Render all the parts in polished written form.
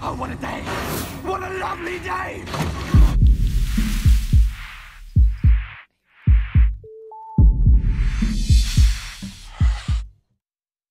Oh, what a day! What a lovely day!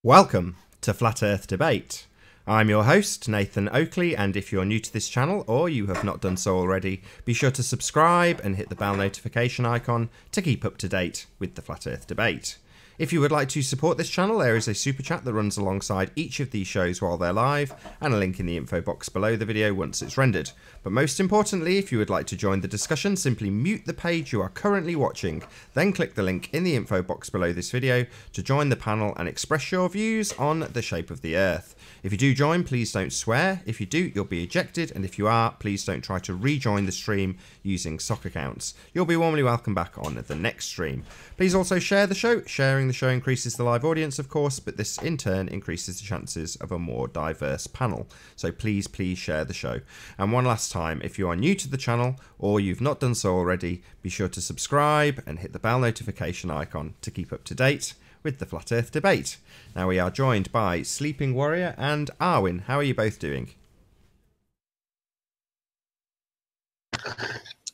Welcome to Flat Earth Debate. I'm your host, Nathan Oakley, and if you're new to this channel or you have not done so already, be sure to subscribe and hit the bell notification icon to keep up to date with the Flat Earth Debate. If you would like to support this channel, there is a super chat that runs alongside each of these shows while they're live, and a link in the info box below the video once it's rendered. But most importantly, if you would like to join the discussion, simply mute the page you are currently watching, then click the link in the info box below this video to join the panel and express your views on the shape of the Earth. If you do join, please don't swear. If you do, you'll be ejected, and if you are, please don't try to rejoin the stream using sock accounts. You'll be warmly welcome back on the next stream. Please also share the show. Sharing the show increases the live audience, of course, but this in turn increases the chances of a more diverse panel. So please share the show. And one last time, if you are new to the channel or you've not done so already, be sure to subscribe and hit the bell notification icon to keep up to date with the Flat Earth Debate. Now we are joined by Sleeping Warrior and Arwin. How are you both doing?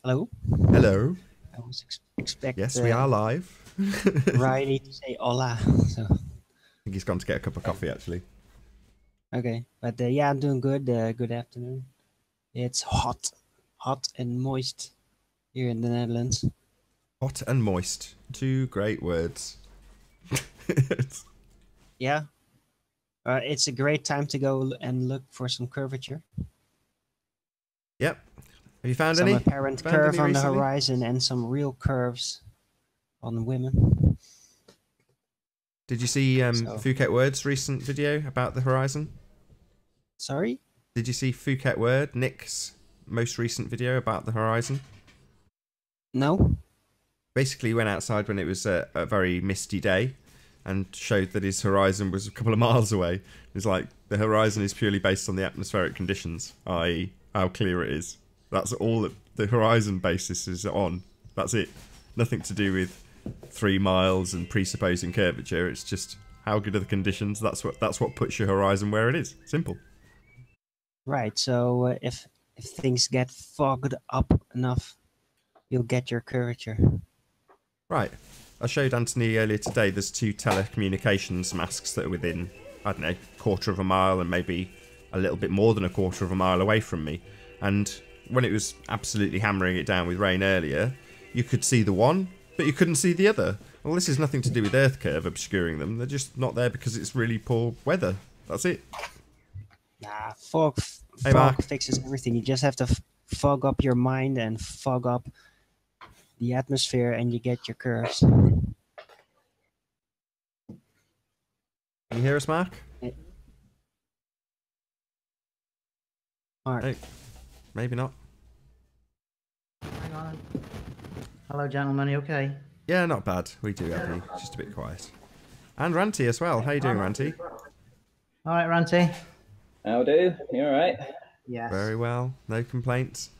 Hello. Hello. I was expecting. Yes, we are live. Riley to say hola. So. I think he's gone to get a cup of coffee, actually. Okay, but yeah, I'm doing good. Good afternoon. It's hot and moist here in the Netherlands. Hot and moist. Two great words. Yeah. It's a great time to go and look for some curvature. Yep. Have you found some any? Apparent found curve any on recently? the horizon and some real curves on women. Did you see Phuket Word's recent video about the horizon? Sorry? Did you see Phuket Word, Nick's most recent video about the horizon? No. Basically, he went outside when it was a very misty day and showed that his horizon was a couple of miles away. It's like the horizon is purely based on the atmospheric conditions, i.e. how clear it is. That's all that the horizon basis is on. That's it. Nothing to do with 3 miles and presupposing curvature. It's just how good are the conditions. That's what puts your horizon where it is. Simple. Right. So if things get fogged up enough, you'll get your curvature. Right. I showed Anthony earlier today. There's 2 telecommunications masts that are within, I don't know, 1/4 of a mile and maybe a little bit more than a 1/4 of a mile away from me. And when it was absolutely hammering it down with rain earlier, you could see the one, but you couldn't see the other. Well, this is nothing to do with Earth curve obscuring them. They're just not there because it's really poor weather. That's it. Nah, fog Mark. fixes everything. You just have to fog up your mind and fog up the atmosphere, and you get your curves. Can you hear us, Mark? Mark. Oh, maybe not. Hang on. Hello, gentlemen. You okay? Yeah, not bad. We do have you. Just a bit quiet. And Ranty as well. How you doing, Ranty? All right, Ranty. How do? You all right? Yes. Very well. No complaints.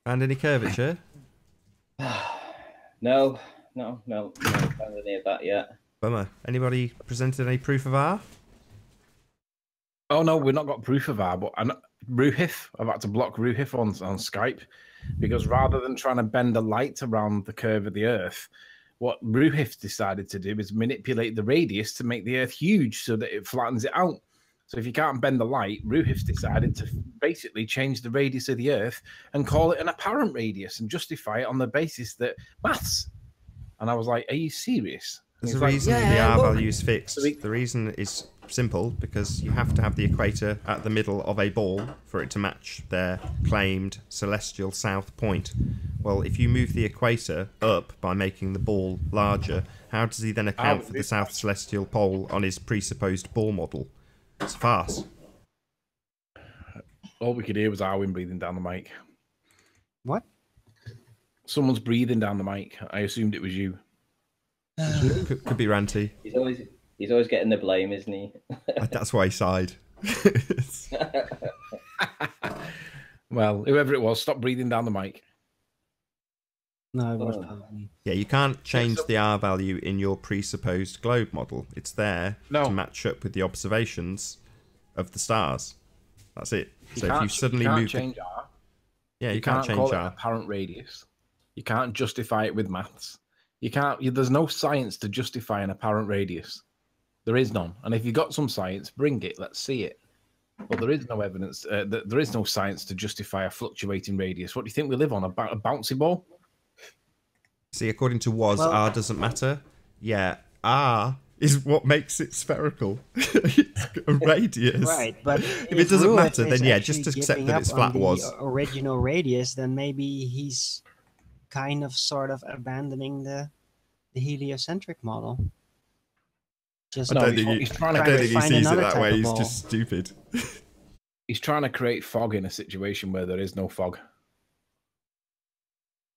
And any curvature? No, not found any of that yet. Bummer. Anybody presented any proof of R? Oh no, we've not got proof of R, but Ruhif, I've had to block Ruhif on Skype because rather than trying to bend the light around the curve of the Earth, what Ruhif decided to do is manipulate the radius to make the Earth huge so that it flattens it out. So if you can't bend the light, Ruhif decided to basically change the radius of the Earth and call it an apparent radius and justify it on the basis that maths. And I was like, are you serious? There's a like, reason yeah, the R well, value is fixed. The reason is simple, because you have to have the equator at the middle of a ball for it to match their claimed celestial south point. Well, if you move the equator up by making the ball larger, how does he then account for the south celestial pole on his presupposed ball model? It's a farce. All we could hear was Arwin breathing down the mic. What? Someone's breathing down the mic. I assumed it was you. Could be Ranty. He's always getting the blame, isn't he? That's why he sighed. Well, whoever it was, stop breathing down the mic. No, it was probably. Yeah, you can't change the R value in your presupposed globe model. It's there to match up with the observations of the stars. That's it. You So if can't- you suddenly can't move, change R. yeah, you can't can't call change it an R. apparent radius. You can't justify it with maths. You can't. There's no science to justify an apparent radius. There is none. And if you've got some science, bring it. Let's see it. But there is no evidence. There is no science to justify a fluctuating radius. What do you think we live on? A bouncy ball? See, according to Woz, Well- R doesn't matter. Yeah, R is what makes it spherical. It's a radius. Right, but If it doesn't Ruith matter, is then yeah, actually just accept giving that up it's on flat the was. original radius, then maybe he's kind of sort of abandoning the heliocentric model. Just I don't he's think he, trying I to don't create- think he find sees it another that type way. of He's ball. just stupid. He's trying to create fog in a situation where there is no fog.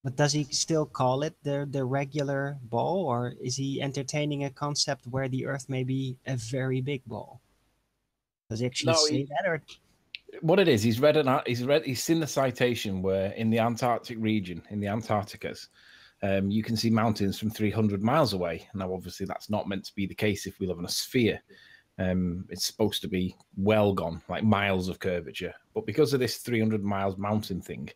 But does he still call it the regular ball, or is he entertaining a concept where the Earth may be a very big ball? Does he actually No, say he- that, or What it is, he's seen the citation where in the Antarctic region, in the Antarcticas, you can see mountains from 300 miles away. Now, obviously, that's not meant to be the case if we live in a sphere. It's supposed to be well gone, like miles of curvature. But because of this 300 miles mountain thing,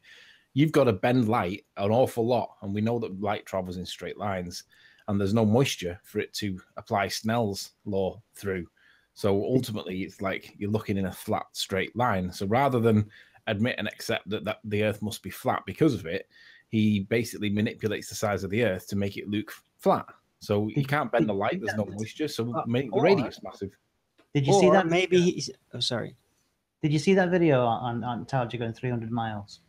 you've got to bend light an awful lot. And we know that light travels in straight lines, and there's no moisture for it to apply Snell's law through. So ultimately, it's like you're looking in a flat, straight line. So rather than admit and accept that the Earth must be flat because of it, he basically manipulates the size of the Earth to make it look flat. So you can't bend the light, there's no moisture, so make the or- radius massive. Did you see or that? maybe he's sorry. Did you see that video on Antarctica going 300 miles?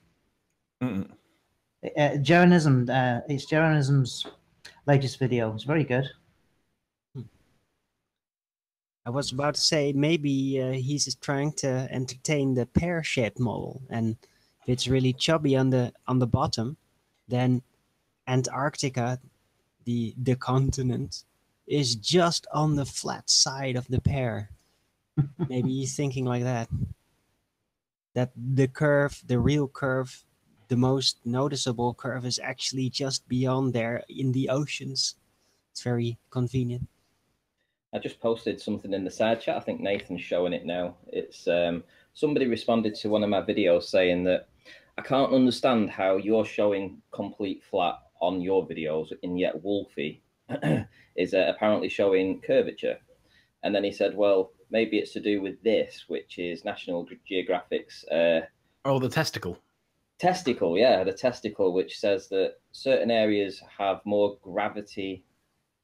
Mm-mm. Jeranism. It's Jeranism's latest video. It's very good. I was about to say maybe he's trying to entertain the pear-shaped model, and if it's really chubby on the bottom, then Antarctica, the continent, is just on the flat side of the pear. Maybe he's thinking like that. That the curve, the real curve, the most noticeable curve is actually just beyond there in the oceans. It's very convenient. I just posted something in the side chat. I think Nathan's showing it now. It's somebody responded to one of my videos saying that I can't understand how you're showing complete flat on your videos, and yet Wolfie is apparently showing curvature. And then he said, well, maybe it's to do with this, which is National Geographic's Oh, the testicle. testicle. Yeah, the testicle, which says that certain areas have more gravity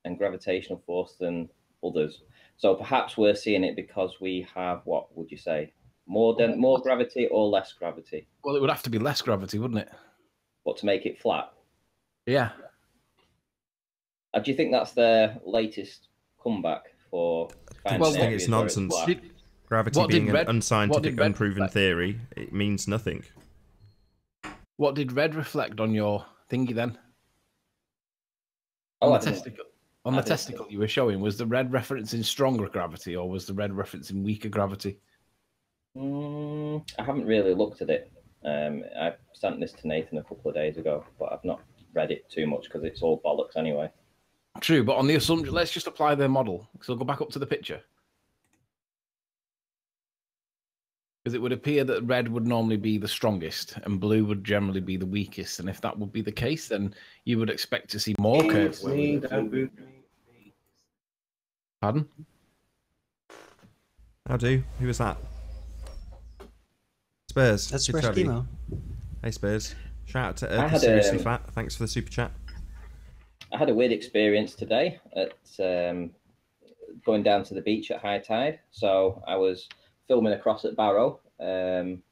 and gravitational force than others. So perhaps we're seeing it because we have, what would you say, more gravity or less gravity? Well, it would have to be less gravity, wouldn't it? What, to make it flat? Yeah. Do you think that's their latest comeback for finding I just think areas it's where it's nonsense. flat? Gravity What did being an Red- what unscientific, did Red unproven reflect? theory, it means nothing. What did red reflect on your thingy then? Oh, On I the didn't- testicle. On the I didn't- testicle you were showing, was the red referencing stronger gravity or was the red referencing weaker gravity? I haven't really looked at it. I sent this to Nathan a couple of days ago, but I've not read it too much because it's all bollocks anyway. True, but on the assumption, let's just apply their model. So go back up to the picture. Because it would appear that red would normally be the strongest and blue would generally be the weakest. And if that would be the case, then you would expect to see more curves. Pardon? How do? Who was that? Spurs. That's Good to Spurs have you. Chemo. Hey Spurs. Shout out to I Earth had, Seriously Flat. Thanks for the super chat. I had a weird experience today at going down to the beach at high tide. So I was filming across at Barrow from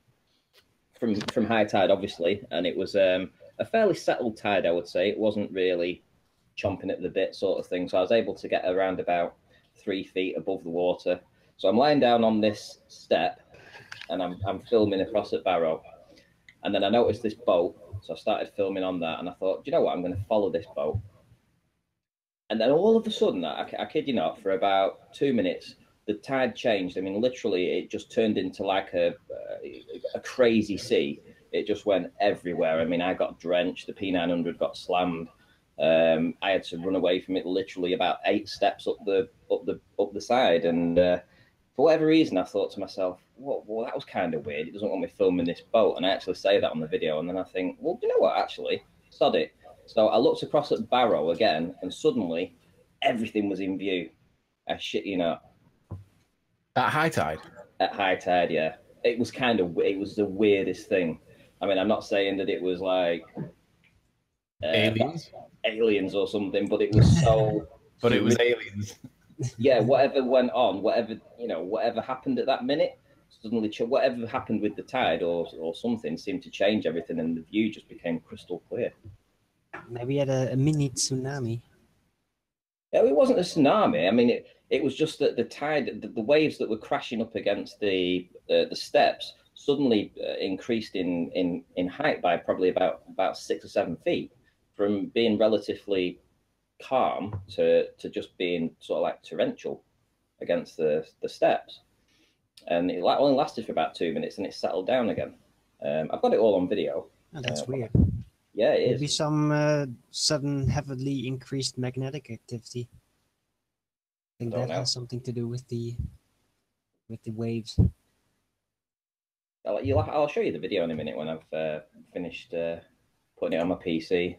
high tide, obviously, and it was a fairly settled tide, I would say. It wasn't really chomping at the bit sort of thing. So I was able to get around about 3 feet above the water. So I'm lying down on this step and I'm filming across at Barrow. And then I noticed this boat. So I started filming on that and I thought, do you know what? I'm going to follow this boat. And then all of a sudden, I kid you not, for about 2 minutes, the tide changed. I mean, literally, it just turned into like a crazy sea. It just went everywhere. I mean, I got drenched. The P900 got slammed. I had to run away from it literally about 8 steps up the side. And for whatever reason, I thought to myself, well, that was kind of weird. It doesn't want me filming this boat. And I actually say that on the video. And then I think, well, you know what, actually, sod it. So I looked across at Barrow again, and suddenly everything was in view. I shit you not. At high tide? At high tide, yeah. It was the weirdest thing. I mean, I'm not saying that it was like aliens or something, but it was so. But it was aliens. Yeah, whatever went on, whatever happened at that minute, suddenly whatever happened with the tide or something seemed to change everything, and the view just became crystal clear. Maybe had a mini tsunami. Yeah, it wasn't a tsunami. I mean, it was just that the tide, the waves that were crashing up against the steps suddenly increased in height by probably about 6 or 7 feet, from being relatively calm to just being sort of like torrential against the steps. And it only lasted for about 2 minutes, and it settled down again. I've got it all on video. Oh, that's weird. Yeah, it Maybe is. some sudden heavily increased magnetic activity. I think that has something to do with the waves. I'll show you the video in a minute when I've finished putting it on my PC.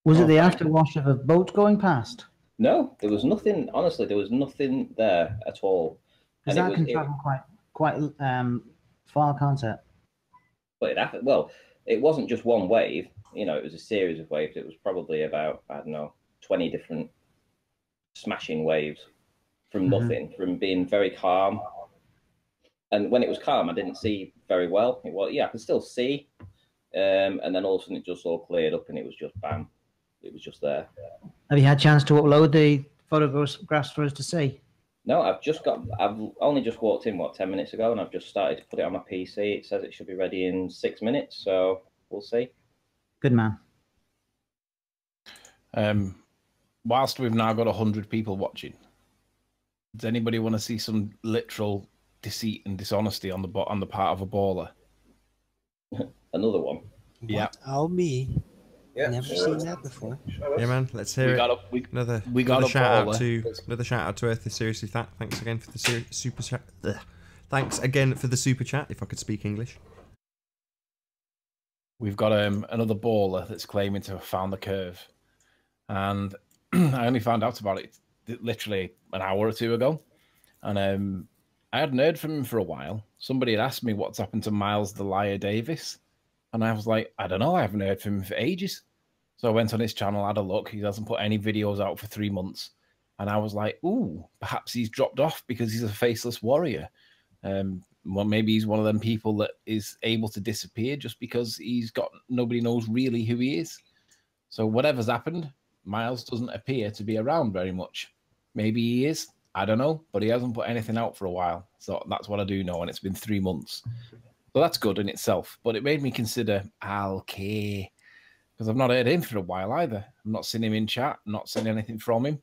Was it the afterwash of a boat going past? No, there was nothing. Honestly, there was nothing there at all. Because that can travel quite far, can't it? But it happened. Well, it wasn't just one wave. It was a series of waves. It was probably about, I don't know, 20 different smashing waves from nothing, from being very calm. And when it was calm, I didn't see very well. I could still see. And then all of a sudden it just all cleared up, and it was just bam. It was just there. Have you had a chance to upload the photographs for us to see? No, I've only just walked in, 10 minutes ago, and I've just started to put it on my PC. It says it should be ready in 6 minutes, so we'll see. Good man. Whilst we've now got 100 people watching, does anybody want to see some literal deceit and dishonesty on the part of a baller? Another one. Yeah. I'll be. Yeah, Never seen that before. Yeah, man. Let's hear it. Another shout out to Earth is Seriously That. Thanks again for the super chat. Thanks again for the super chat. If I could speak English. We've got another baller that's claiming to have found the curve, and I only found out about it literally an hour or two ago, and I hadn't heard from him for a while. Somebody had asked me what's happened to Miles the Liar Davis, and I was like, I don't know, I haven't heard from him for ages. So I went on his channel, had a look. He hasn't put any videos out for 3 months, and I was like, ooh, perhaps he's dropped off because he's a faceless warrior. Well, maybe he's one of them people that is able to disappear just because nobody knows really who he is. So whatever's happened, Miles doesn't appear to be around very much. Maybe he is, I don't know, but he hasn't put anything out for a while. So that's what I do know, and it's been 3 months. So that's good in itself, but it made me consider Al K, because I've not heard him for a while either. I've not seen him in chat, not seen anything from him.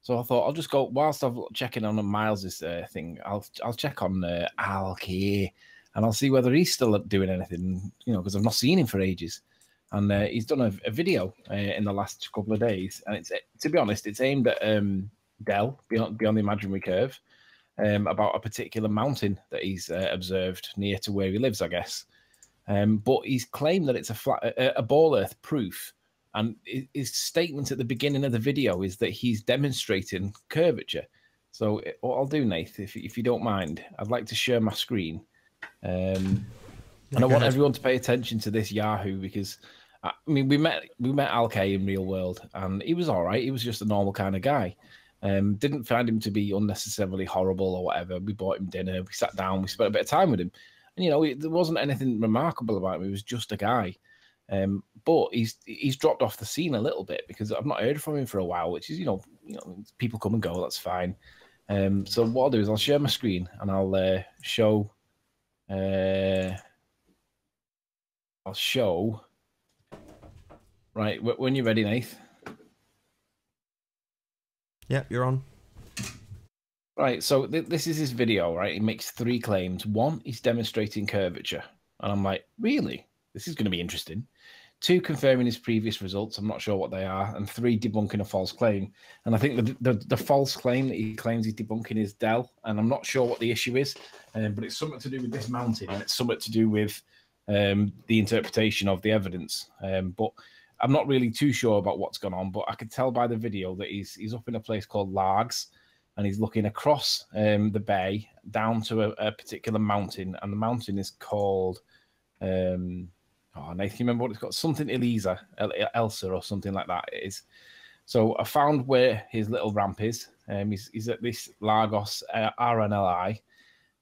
So I thought I'll just go, whilst I'm checking on Miles's thing, I'll check on Al K, and I'll see whether he's still doing anything, because I've not seen him for ages. And he's done a video in the last couple of days, and it's, to be honest, it's aimed at Del, beyond the imaginary curve, about a particular mountain that he's observed near to where he lives, I guess. But he's claimed that it's a ball earth proof. And his statement at the beginning of the video is that he's demonstrating curvature. So what I'll do, Nath, if you don't mind, I'd like to share my screen. And I want everyone to pay attention to this Yahoo, because I mean, we met Al K in real world, and he was all right. He was just a normal kind of guy. Didn't find him to be unnecessarily horrible or whatever. We bought him dinner. We sat down. We spent a bit of time with him. And, there wasn't anything remarkable about him. He was just a guy. But he's dropped off the scene a little bit because I've not heard from him for a while, which is, people come and go. That's fine. So what I'll do is I'll share my screen and I'll show. I'll show. Right, when you're ready, Nath. Yep, you're on. Right, so this is his video, right? He makes 3 claims. 1, he's demonstrating curvature. And I'm like, really? This is going to be interesting. 2 confirming his previous results. I'm not sure what they are, and 3 debunking a false claim. And I think the false claim that he claims he's debunking is Dell, and I'm not sure what the issue is, but it's something to do with this mounting, and it's something to do with the interpretation of the evidence. But I'm not really too sure about what's gone on, but I could tell by the video that he's up in a place called Largs, and he's looking across the bay down to a particular mountain, and the mountain is called oh, Nathan, you remember what it's got? Something Elsa or something like that it is. So I found where his little ramp is. He's at this Lagos RNLI,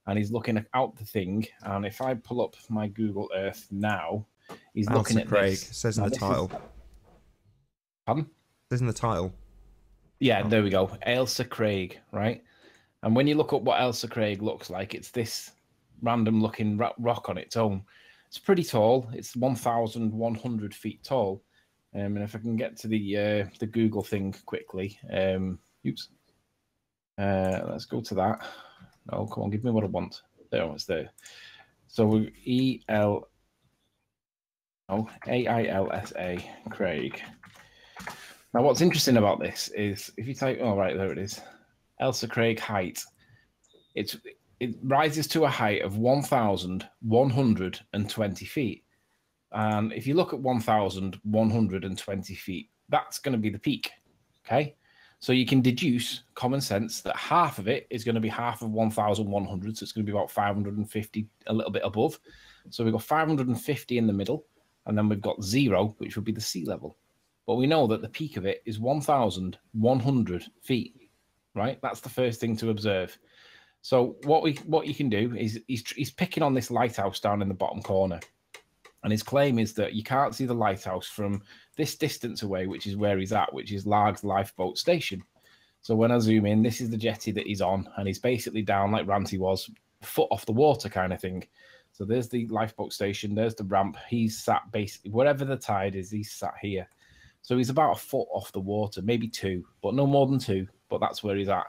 and he's looking out the thing. And if I pull up my Google Earth now, he's looking at Craig. this. It says in the title. Pardon? It says in the title. Yeah, there we go. Ailsa Craig, right? And when you look up what Ailsa Craig looks like, it's this random looking rock on its own. It's pretty tall. It's 1,100 feet tall. And if I can get to the Google thing quickly. Oops. Let's go to that. Oh, come on, give me what I want. There, it's there. So AILSA Craig. Now, what's interesting about this is if you type, oh, right, there it is. Ailsa Craig height. It rises to a height of 1,120 feet. And if you look at 1,120 feet, that's going to be the peak. Okay. So you can deduce common sense that half of it is going to be half of 1,100. So it's going to be about 550, a little bit above. So we've got 550 in the middle, and then we've got 0, which would be the sea level. But we know that the peak of it is 1,100 feet, right? That's the first thing to observe. So what you can do is he's picking on this lighthouse down in the bottom corner. And his claim is that you can't see the lighthouse from this distance away, which is where he's at, which is Largs Lifeboat Station. So when I zoom in, this is the jetty that he's on, and he's basically down like Ranty was, foot off the water kind of thing. So there's the lifeboat station, there's the ramp. He's sat basically, wherever the tide is, he's sat here. So he's about a foot off the water, maybe 2, but no more than 2, but that's where he's at.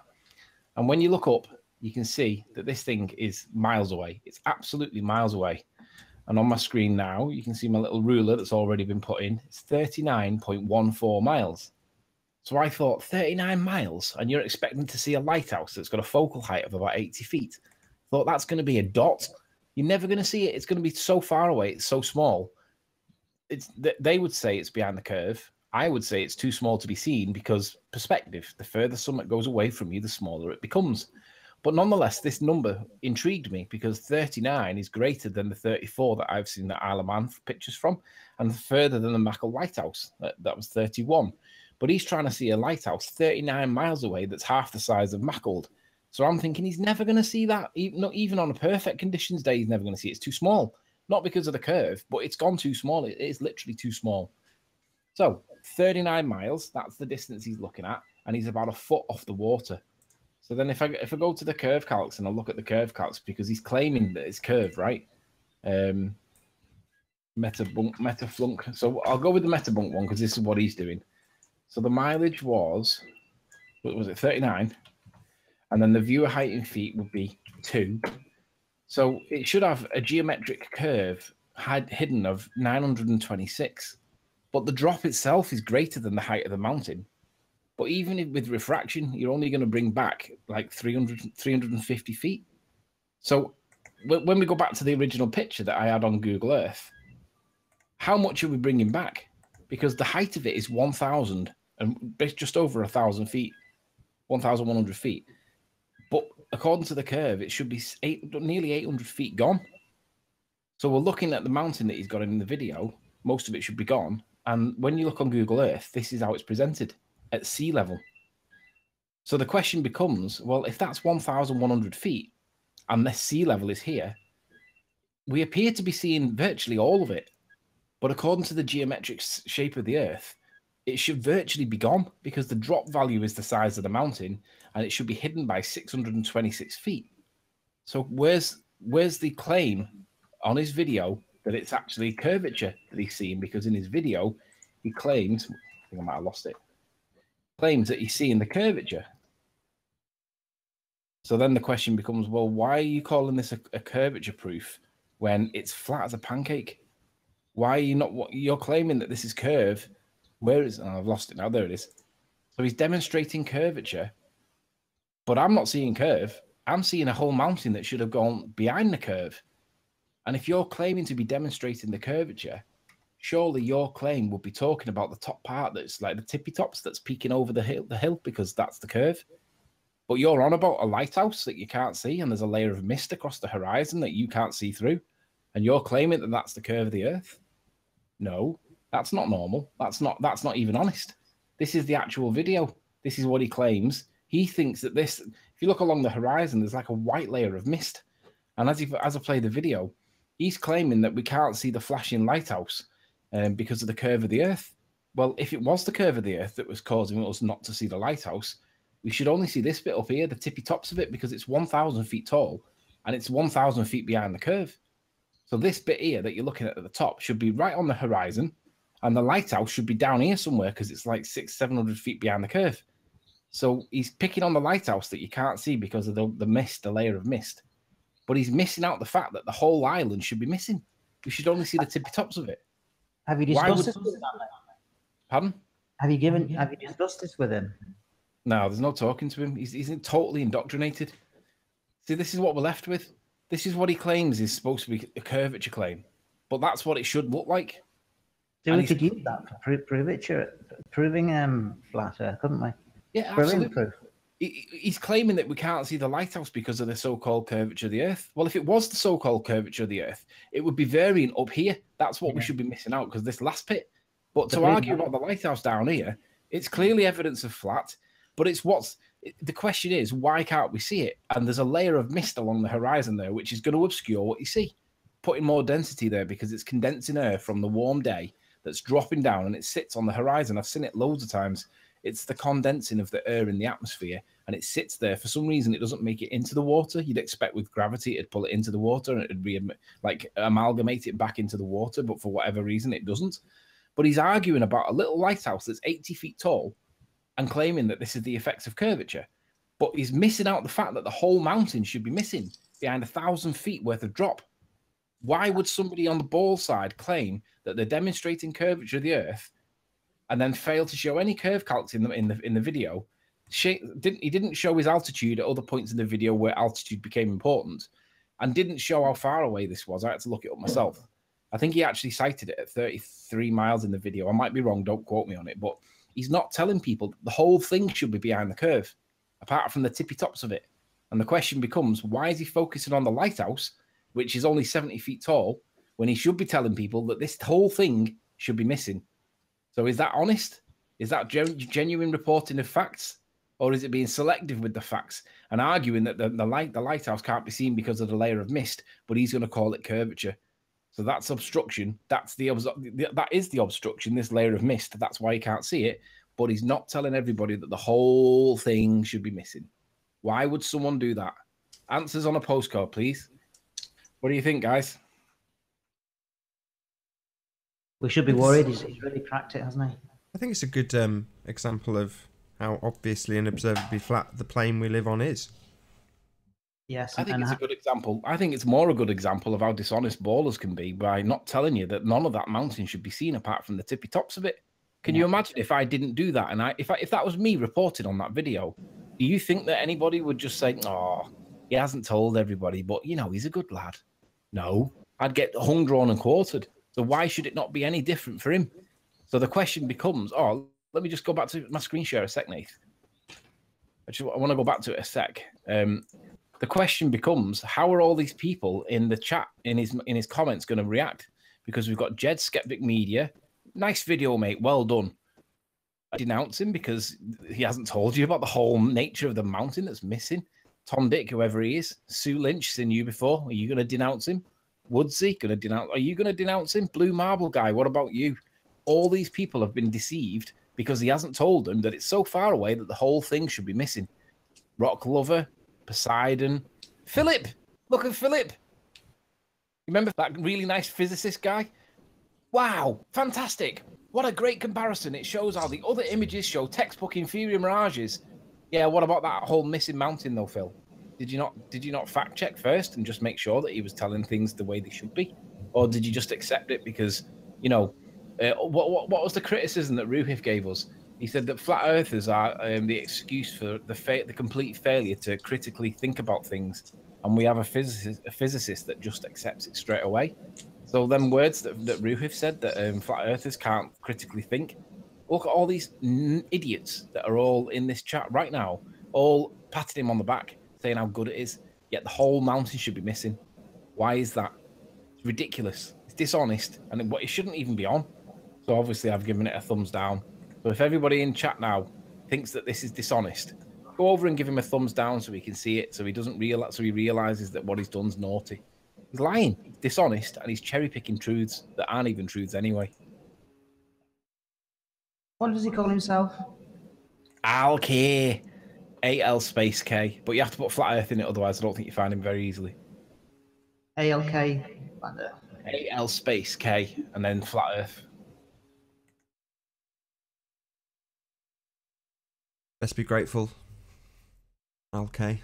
And when you look up, you can see that this thing is miles away. It's absolutely miles away. And on my screen now, you can see my little ruler that's already been put in. It's 39.14 miles. So I thought 39 miles, and you're expecting to see a lighthouse that's got a focal height of about 80 feet. Thought that's going to be a dot. You're never going to see it. It's going to be so far away. It's so small. They would say it's behind the curve. I would say it's too small to be seen because perspective, the further summit goes away from you, the smaller it becomes. But nonetheless, this number intrigued me because 39 is greater than the 34 that I've seen the Isle of Man pictures from, and further than the Mackle Lighthouse. That was 31. But he's trying to see a lighthouse 39 miles away that's half the size of Mackle. So I'm thinking he's never going to see that. Not even on a perfect conditions day, he's never going to see it. It's too small. Not because of the curve, but it's gone too small. It is literally too small. So 39 miles, that's the distance he's looking at, and he's about a foot off the water. So then if I go to the curve calcs and I look at the curve calcs, because he's claiming that it's curved, right? Metaflunk. So I'll go with the Metabunk one because this is what he's doing. So the mileage was, what was it, 39? And then the viewer height in feet would be 2. So it should have a geometric curve hidden of 926. But the drop itself is greater than the height of the mountain. But even with refraction, you're only going to bring back like 350 feet. So when we go back to the original picture that I had on Google Earth, how much are we bringing back? Because the height of it is 1,000 and just over 1,000 feet, 1,100 feet. But according to the curve, it should be nearly 800 feet gone. So we're looking at the mountain that he's got in the video. Most of it should be gone. And when you look on Google Earth, this is how it's presented at sea level. So the question becomes, well, if that's 1,100 feet and the sea level is here, we appear to be seeing virtually all of it. But according to the geometric shape of the Earth, it should virtually be gone because the drop value is the size of the mountain and it should be hidden by 626 feet. So where's the claim on his video that it's actually curvature that he's seeing? Because in his video, he claims, I think I might have lost it, claims that he's seeing the curvature. So then the question becomes, well, why are you calling this a curvature proof when it's flat as a pancake? Why are you not? You're claiming that this is curve. Where is? Oh, I've lost it now. There it is. So he's demonstrating curvature, but I'm not seeing curve. I'm seeing a whole mountain that should have gone behind the curve. And if you're claiming to be demonstrating the curvature, surely your claim would be talking about the top part that's like the tippy tops that's peeking over the hill because that's the curve. But you're on about a lighthouse that you can't see, and there's a layer of mist across the horizon that you can't see through, and you're claiming that that's the curve of the Earth. No, that's not normal. That's not even honest. This is the actual video. This is what he claims. He thinks that this, if you look along the horizon, there's like a white layer of mist. And as I play the video, he's claiming that we can't see the flashing lighthouse because of the curve of the Earth. Well, if it was the curve of the Earth that was causing us not to see the lighthouse, we should only see this bit up here, the tippy tops of it, because it's 1,000 feet tall and it's 1,000 feet behind the curve. So this bit here that you're looking at the top should be right on the horizon, and the lighthouse should be down here somewhere because it's like 600-700 feet behind the curve. So he's picking on the lighthouse that you can't see because of the mist, the layer of mist. But he's missing out the fact that the whole island should be missing. We should only see the tippy tops of it. Have you discussed this with him? Pardon? Have you discussed this with him? No, there's no talking to him. He's totally indoctrinated. See, this is what we're left with. This is what he claims is supposed to be a curvature claim, but that's what it should look like. So we could use that for proving flat Earth, couldn't we? Yeah, Brilliant absolutely. proof. He's claiming that we can't see the lighthouse because of the so-called curvature of the Earth. Well, if it was the so-called curvature of the Earth, it would be varying up here. That's what we should be missing out, because this last bit. But to argue about the lighthouse down here, it's clearly evidence of flat. But the question is, why can't we see it? And there's a layer of mist along the horizon there, which is going to obscure what you see, putting more density there because it's condensing air from the warm day that's dropping down and it sits on the horizon. I've seen it loads of times. It's the condensing of the air in the atmosphere, and it sits there. For some reason, it doesn't make it into the water. You'd expect with gravity, it'd pull it into the water and it'd be like amalgamate it back into the water, but for whatever reason, it doesn't. But he's arguing about a little lighthouse that's 80 feet tall and claiming that this is the effects of curvature. But he's missing out the fact that the whole mountain should be missing behind 1,000 feet worth of drop. Why would somebody on the ball side claim that they're demonstrating curvature of the Earth and then fail to show any curve calcs in the video? He didn't show his altitude at other points in the video where altitude became important, and didn't show how far away this was. I had to look it up myself. I think he actually cited it at 33 miles in the video. I might be wrong, don't quote me on it, but he's not telling people that the whole thing should be behind the curve, apart from the tippy tops of it. And the question becomes, why is he focusing on the lighthouse, which is only 70 feet tall, when he should be telling people that this whole thing should be missing? So is that honest? Is that genuine reporting of facts? Or is it being selective with the facts and arguing that the lighthouse can't be seen because of the layer of mist, but he's going to call it curvature? So that's obstruction. That is the obstruction, this layer of mist. That's why you can't see it. But he's not telling everybody that the whole thing should be missing. Why would someone do that? Answers on a postcard, please. What do you think, guys? We should be worried. He's really cracked it, hasn't he? I think it's a good example of how obviously and observably flat the plane we live on is. Yes, I think it's a good example. I think it's more a good example of how dishonest ballers can be by not telling you that none of that mountain should be seen apart from the tippy tops of it. Can you imagine if I didn't do that, and if that was me reported on that video? Do you think that anybody would just say, "Oh, he hasn't told everybody, but you know he's a good lad"? No, I'd get hung, drawn, and quartered. So why should it not be any different for him? So the question becomes, let me just go back to my screen share a sec, Nath. I want to go back to it a sec. The question becomes, how are all these people in the chat, in his comments, going to react? Because we've got Jed Skeptic Media. Nice video, mate. Well done. I denounce him because he hasn't told you about the whole nature of the mountain that's missing. Tom Dick, whoever he is. Sue Lynch, seen you before. Are you going to denounce him? Woodsy, going to denounce? Are you going to denounce him? Blue Marble Guy, what about you? All these people have been deceived because he hasn't told them that it's so far away that the whole thing should be missing. Rock Lover, Poseidon, Philip. Look at Philip. Remember that really nice physicist guy? Wow, fantastic. What a great comparison. It shows how the other images show textbook inferior mirages. Yeah, what about that whole missing mountain though, Phil? Did you not fact check first and just make sure that he was telling things the way they should be? Or did you just accept it because You know, what was the criticism that Ruhif gave us? He said that flat earthers are the excuse for the complete failure to critically think about things, and we have a physicist that just accepts it straight away. So them words that Ruhif said, that flat earthers can't critically think. Look at all these idiots that are all in this chat right now, all patting him on the back, saying how good it is. Yet the whole mountain should be missing. Why is that? It's ridiculous. It's dishonest, and it shouldn't even be on. So obviously I've given it a thumbs down. So if everybody in chat now thinks that this is dishonest, go over and give him a thumbs down so he can see it, so he doesn't realize, so he realizes that what he's done's naughty. He's lying, he's dishonest, and he's cherry picking truths that aren't even truths anyway. What does he call himself? Al-K. AL space K. But you have to put flat earth in it, otherwise I don't think you find him very easily. ALK. AL space K and then flat earth. Let's be grateful. Okay.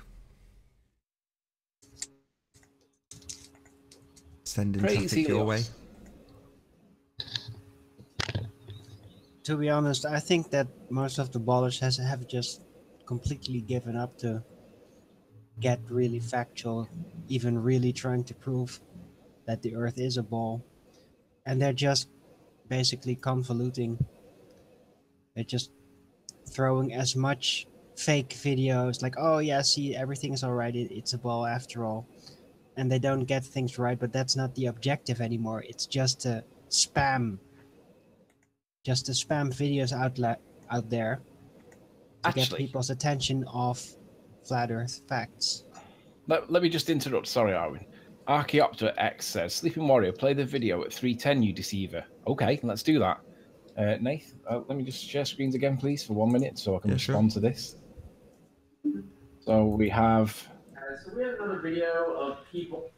Sending traffic your way. To be honest, I think that most of the ballers have just completely given up to get really factual, even really trying to prove that the Earth is a ball. And they're just basically convoluting. They're just throwing as much fake videos like, oh yeah, see, everything is alright, it's a ball after all. And they don't get things right, but that's not the objective anymore. It's just to spam. Just to spam videos out there to get people's attention off flat Earth facts. Let me just interrupt. Sorry, Arwin. Archaeopter X says, Sleeping Warrior, play the video at 310, you deceiver. Okay, let's do that. Nath, let me just share screens again, please, for 1 minute so I can respond to this. So we have... so we have another video of people...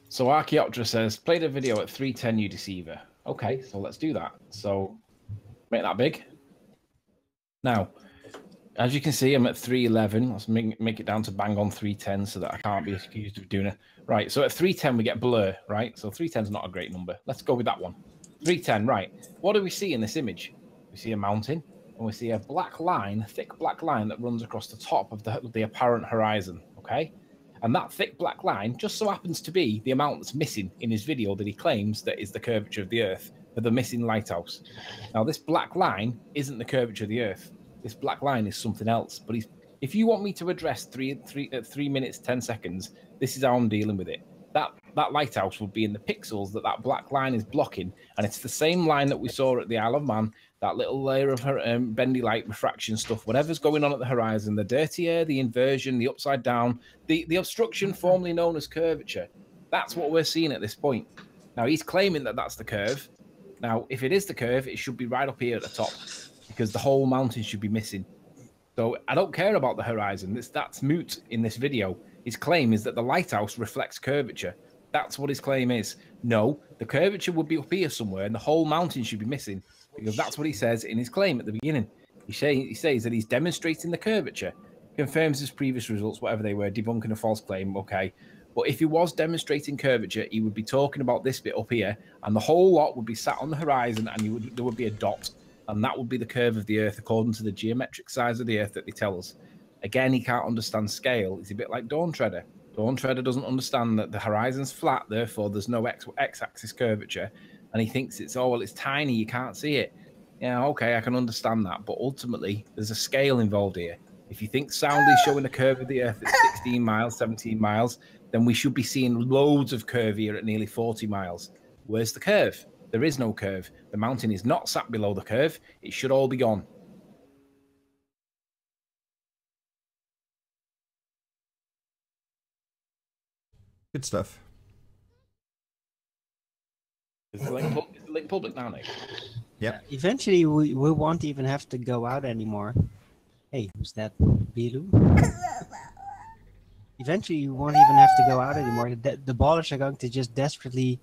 So Archaeopter says, play the video at 310, you deceiver. Okay, so let's do that. So make that big. Now, as you can see, I'm at 311. Let's make it down to bang on 310 so that I can't be accused of doing it. Right, so at 310 we get blur, right? So 310 is not a great number. Let's go with that one. 310, right. What do we see in this image? We see a mountain, and we see a black line, a thick black line that runs across the top of the apparent horizon, okay? And that thick black line just so happens to be the amount that's missing in his video that he claims that is the curvature of the Earth, for the missing lighthouse. Now, this black line isn't the curvature of the Earth. This black line is something else. But if you want me to address 3 minutes, 10 seconds, this is how I'm dealing with it. That lighthouse will be in the pixels that black line is blocking, and it's the same line that we saw at the Isle of Man, that little layer of bendy light refraction stuff, whatever's going on at the horizon, the dirty air, the inversion, the upside down, the obstruction formerly known as curvature. That's what we're seeing at this point. Now, he's claiming that that's the curve. Now, if it is the curve, it should be right up here at the top, because the whole mountain should be missing. So I don't care about the horizon. That's moot in this video. His claim is that the lighthouse reflects curvature. That's what his claim is. No, the curvature would be up here somewhere, and the whole mountain should be missing, because that's what he says in his claim at the beginning. He says that he's demonstrating the curvature, confirms his previous results, whatever they were, debunking a false claim, okay. But if he was demonstrating curvature, he would be talking about this bit up here, and the whole lot would be sat on the horizon, and there would be a dot, and that would be the curve of the Earth according to the geometric size of the Earth that they tell us. Again, he can't understand scale. He's a bit like Dawn Treader. Dawn Treader doesn't understand that the horizon's flat, therefore there's no x-axis curvature, and he thinks it's, oh, well, it's tiny, you can't see it. Yeah, okay, I can understand that, but ultimately, there's a scale involved here. If you think sound is showing the curve of the Earth at 16 miles, 17 miles, then we should be seeing loads of curve here at nearly 40 miles. Where's the curve? There is no curve. The mountain is not sat below the curve. It should all be gone. Good stuff. Is the link public now, Nick? Yep. Eventually, we won't even have to go out anymore. Hey, who's that? Bilu? Eventually, you won't even have to go out anymore. The ballers are going to just desperately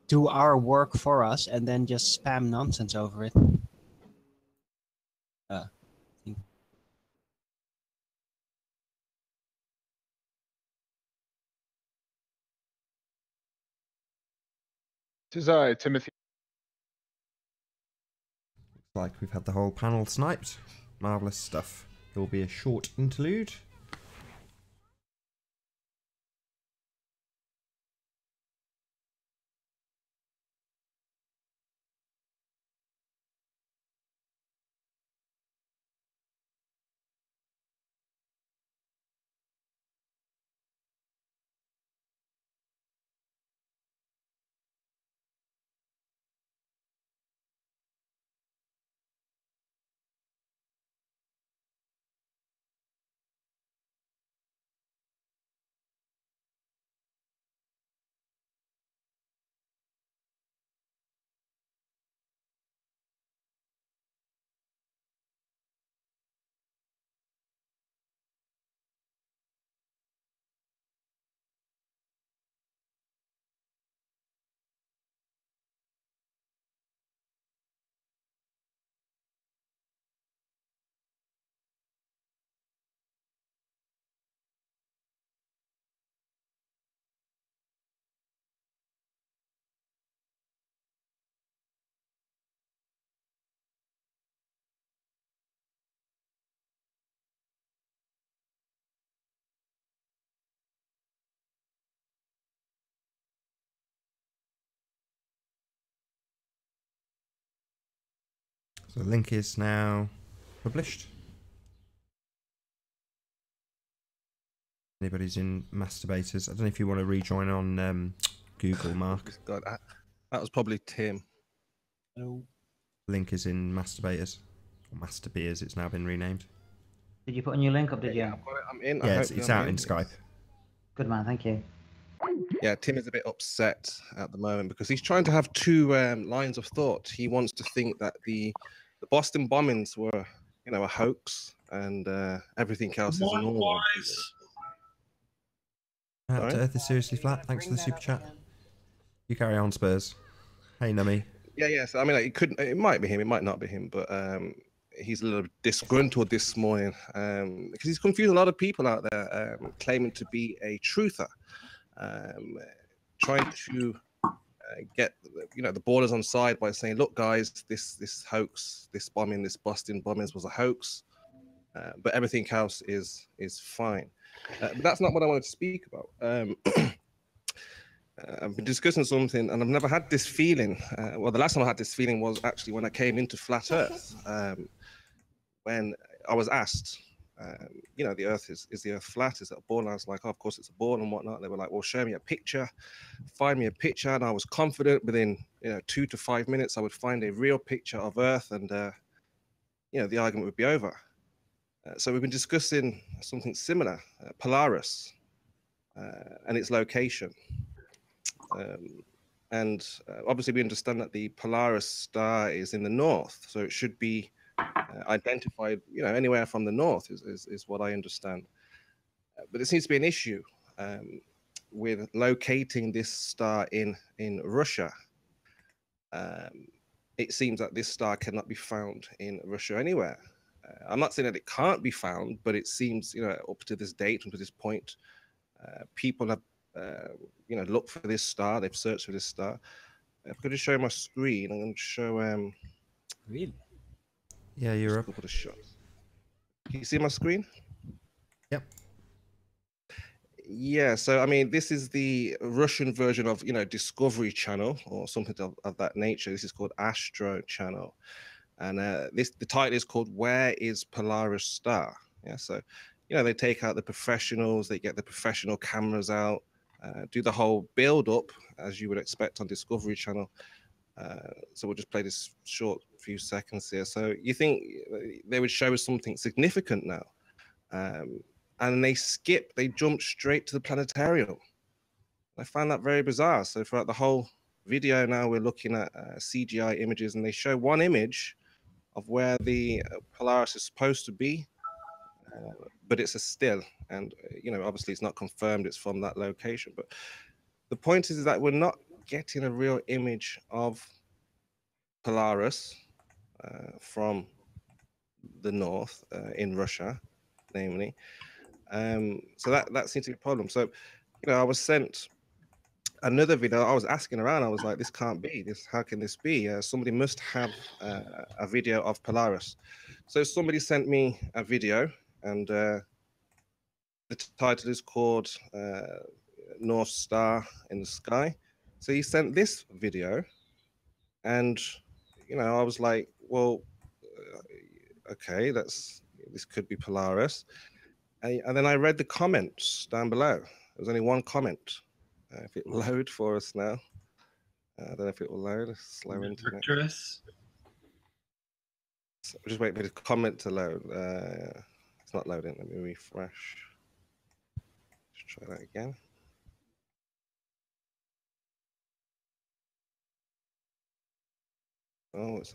do our work for us and then just spam nonsense over it. This is Timothy. Like we've had the whole panel sniped. Marvellous stuff. There will be a short interlude. So the link is now published. Anybody's in Masturbators. I don't know if you want to rejoin on Google, Mark. God, that was probably Tim. Link is in Masturbators. Or Masturbeers, it's now been renamed. Did you put a new link up, did you? Yeah, I've got it. I'm in. Yeah, it's out in Skype. Good man, thank you. Yeah, Tim is a bit upset at the moment because he's trying to have two lines of thought. He wants to think that the Boston bombings were, you know, a hoax and everything else is normal. Earth is seriously flat. Thanks for the super chat. You carry on, Spurs. Hey, Nummy. Yeah. So I mean, like, it might be him, it might not be him, but he's a little disgruntled this morning because he's confused a lot of people out there claiming to be a truther, trying to get the borders on side by saying, look, guys, this hoax, this bombing, this Boston bombings was a hoax, but everything else is fine. But that's not what I wanted to speak about. I've been discussing something, and I've never had this feeling. Well, the last time I had this feeling was actually when I came into Flat Earth, when I was asked, the Earth is the Earth flat? Is it a ball? And I was like, oh, of course it's a ball and whatnot. They were like, well, show me a picture, find me a picture, and I was confident within 2 to 5 minutes I would find a real picture of Earth, and the argument would be over. So we've been discussing something similar, Polaris, and its location. Obviously we understand that the Polaris star is in the north, so it should be identified, anywhere from the north is what I understand. But there seems to be an issue with locating this star in Russia. It seems that this star cannot be found in Russia anywhere. I'm not saying that it can't be found, but it seems, up to this date and to this point, people have, looked for this star. They've searched for this star. I'm going to show my screen. I'm going to show. Really? Yeah, you're up. Put a shot. Can you see my screen? Yep. Yeah. So I mean, this is the Russian version of Discovery Channel or something of that nature. This is called Astro Channel. And the title is called "Where is Polaris Star?" Yeah, so they take out the professionals, they get the professional cameras out, do the whole build-up as you would expect on Discovery Channel. So we'll just play this short few seconds here. So you think they would show us something significant now, and they jump straight to the planetarium. I find that very bizarre. So throughout the whole video now, we're looking at CGI images, and they show one image of where the Polaris is supposed to be, but it's a still, and obviously it's not confirmed it's from that location. But the point is that we're not getting a real image of Polaris from the north in Russia, namely. So that seems to be a problem. So I was sent another video. I was asking around. I was like, "This can't be. This. How can this be? Somebody must have a video of Polaris." So somebody sent me a video, and the title is called "North Star in the Sky." So he sent this video, and I was like, "Well, okay, this could be Polaris." And then I read the comments down below. There was only one comment. If it will load for us now. I don't know if it will load. Slow internet. So just wait for the comment to load. It's not loading. Let me refresh. Let's try that again. Oh, it's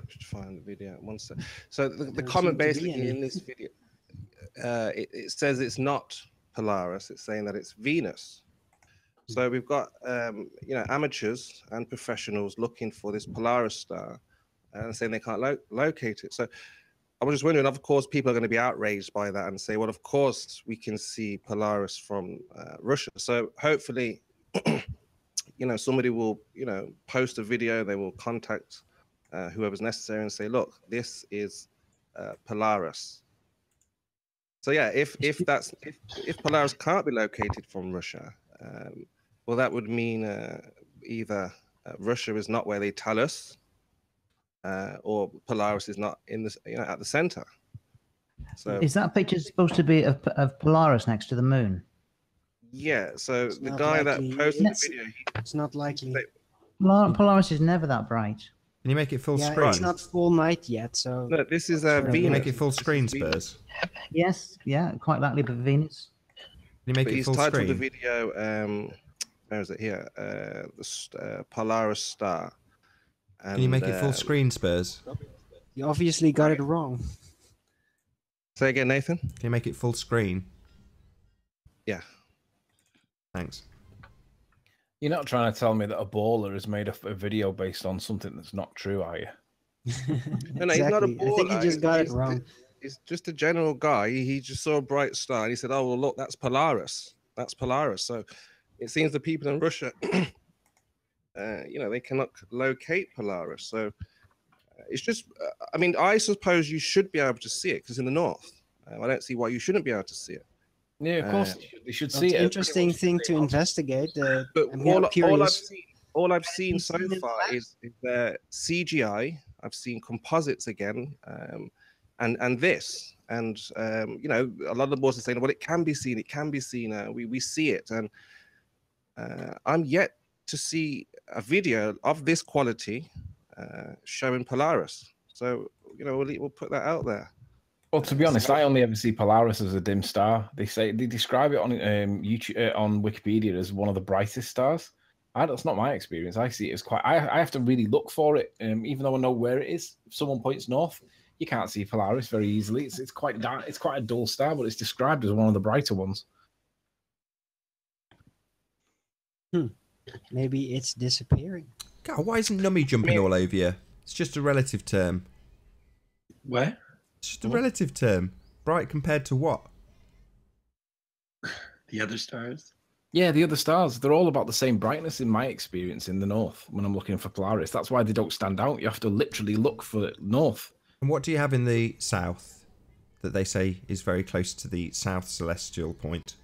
just find the video. One sec. So the comment basically in this video, it says it's not Polaris. It's saying that it's Venus. So we've got amateurs and professionals looking for this Polaris star and saying they can't locate it. So I was just wondering, of course, people are going to be outraged by that and say, well, of course we can see Polaris from Russia. So hopefully, somebody will, post a video. They will contact whoever's necessary and say, look, this is Polaris. So yeah, if Polaris can't be located from Russia, well, that would mean either Russia is not where they tell us, or Polaris is not in this, at the center. So is that picture supposed to be of Polaris next to the moon? Yeah. So the guy that posted the video, it's not likely. Polaris is never that bright. Can you make it full screen? It's not full night yet, so. No, this is Venus. Can you make it full screen, Spurs? Yes, yeah, quite likely, but Venus. Can you make it full screen? He's titled the video. Where is it here? The Polaris Star. And, can you make it full screen, Spurs? You obviously got it wrong. Say again, Nathan. Can you make it full screen? Yeah. Thanks. You're not trying to tell me that a baller has made a video based on something that's not true, are you? No, he's not a baller. I think you just got it wrong. He's just a general guy. He just saw a bright star and he said, "Oh well, look, that's Polaris. That's Polaris." So it seems the people in Russia, they cannot locate Polaris. So it's just, I mean, I suppose you should be able to see it because it's in the north. I don't see why you shouldn't be able to see it. Yeah, of course they should see it. It's an interesting thing to investigate. But all I've seen so far is CGI. I've seen composites again, and this, and a lot of the boards are saying, well, it can be seen. It can be seen. We see it, and I'm yet to see a video of this quality showing Polaris. So we'll put that out there. Well, to be honest, I only ever see Polaris as a dim star. They describe it on YouTube, on Wikipedia as one of the brightest stars. That's not my experience. I see it as quite. I have to really look for it, even though I know where it is. If someone points north, you can't see Polaris very easily. It's quite dark. It's quite a dull star, but it's described as one of the brighter ones. Maybe it's disappearing. God, why isn't Nummy jumping all over you? It's just a relative term. Where? It's just a relative term. Bright compared to what? The other stars? Yeah, the other stars. They're all about the same brightness in my experience in the north when I'm looking for Polaris. That's why they don't stand out. You have to literally look for north. And what do you have in the south that they say is very close to the south celestial point?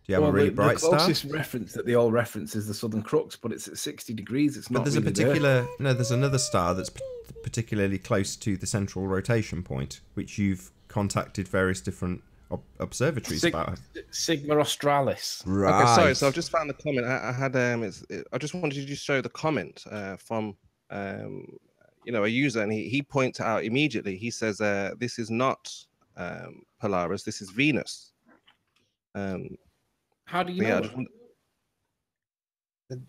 Do you have a really bright star? The closest reference that they all reference is the Southern Crux, but it's at 60 degrees. It's not. But there's really a particular there's another star that's particularly close to the central rotation point, which you've contacted various different observatories about. Sigma Australis. Right. Okay, sorry. So I've just found the comment. I had I just wanted to show the comment from a user, and he points out immediately. He says this is not Polaris. This is Venus. How do you know?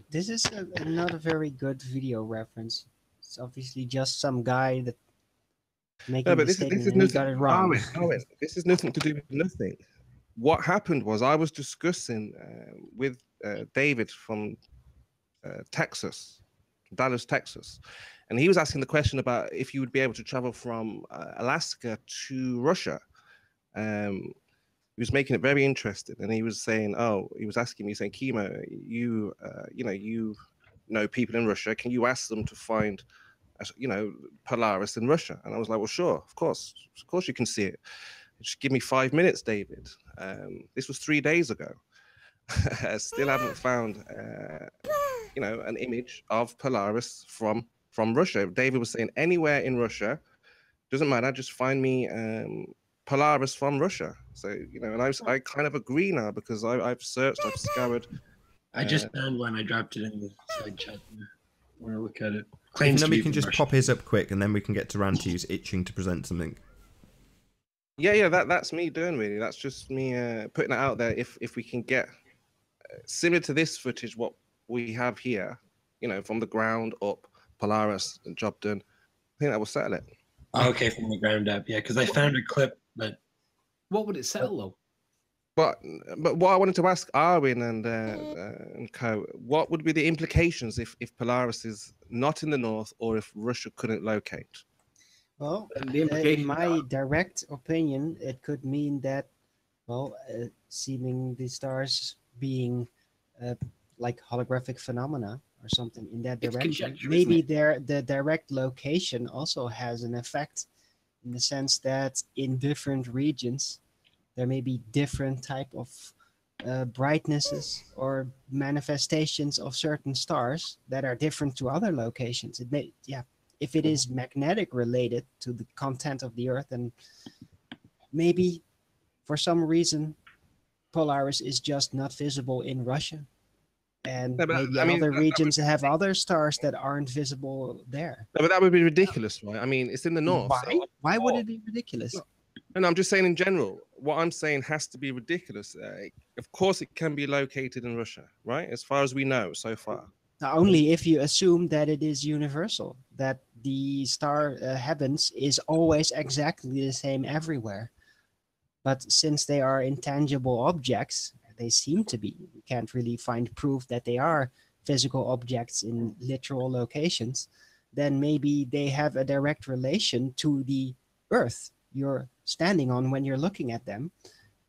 This is not a very good video reference. It's obviously just some guy that making a statement and he got it wrong. This is nothing to do with nothing. What happened was I was discussing with David from Texas, Dallas, Texas, and he was asking the question about if you would be able to travel from Alaska to Russia. he was making it very interesting, and he was saying, "Oh, he was asking me, saying, Chemo, you know people in Russia. Can you ask them to find, Polaris in Russia?" And I was like, "Well, sure, of course you can see it. Just give me 5 minutes, David." This was 3 days ago. I still haven't found, an image of Polaris from Russia. David was saying anywhere in Russia, doesn't matter, just find me Polaris from Russia. So, and I kind of agree now, because I've searched, I've scoured. I just found one. I dropped it in the side chat. Want to look at it? And then we can just pop his up quick, and then we can get to Ranty, who's itching to present something. Yeah, that's me doing, really. That's just me putting it out there. If we can get similar to this footage, what we have here, from the ground up, Polaris and job done, I think that will settle it. Okay, from the ground up, yeah. Because I found a clip, but what would it settle though? But what I wanted to ask Arwin and co, what would be the implications if Polaris is not in the north, or if Russia couldn't locate? Well, in my direct opinion, it could mean that, seeming the stars being like holographic phenomena or something in that direction. Maybe the direct location also has an effect, in the sense that in different regions there may be different type of brightnesses or manifestations of certain stars that are different to other locations. It may, if it is magnetic related to the content of the Earth, and maybe for some reason Polaris is just not visible in Russia, and maybe other regions have other stars that aren't visible there. No, but that would be ridiculous, right? I mean, it's in the north. Why? Why would it be ridiculous? No, I'm just saying in general. What I'm saying has to be ridiculous. Of course, it can be located in Russia, right? As far as we know so far. Only if you assume that it is universal, that the star heavens is always exactly the same everywhere. But since they are intangible objects, they seem to be. We can't really find proof that they are physical objects in literal locations. Then maybe they have a direct relation to the Earth you're standing on when you're looking at them,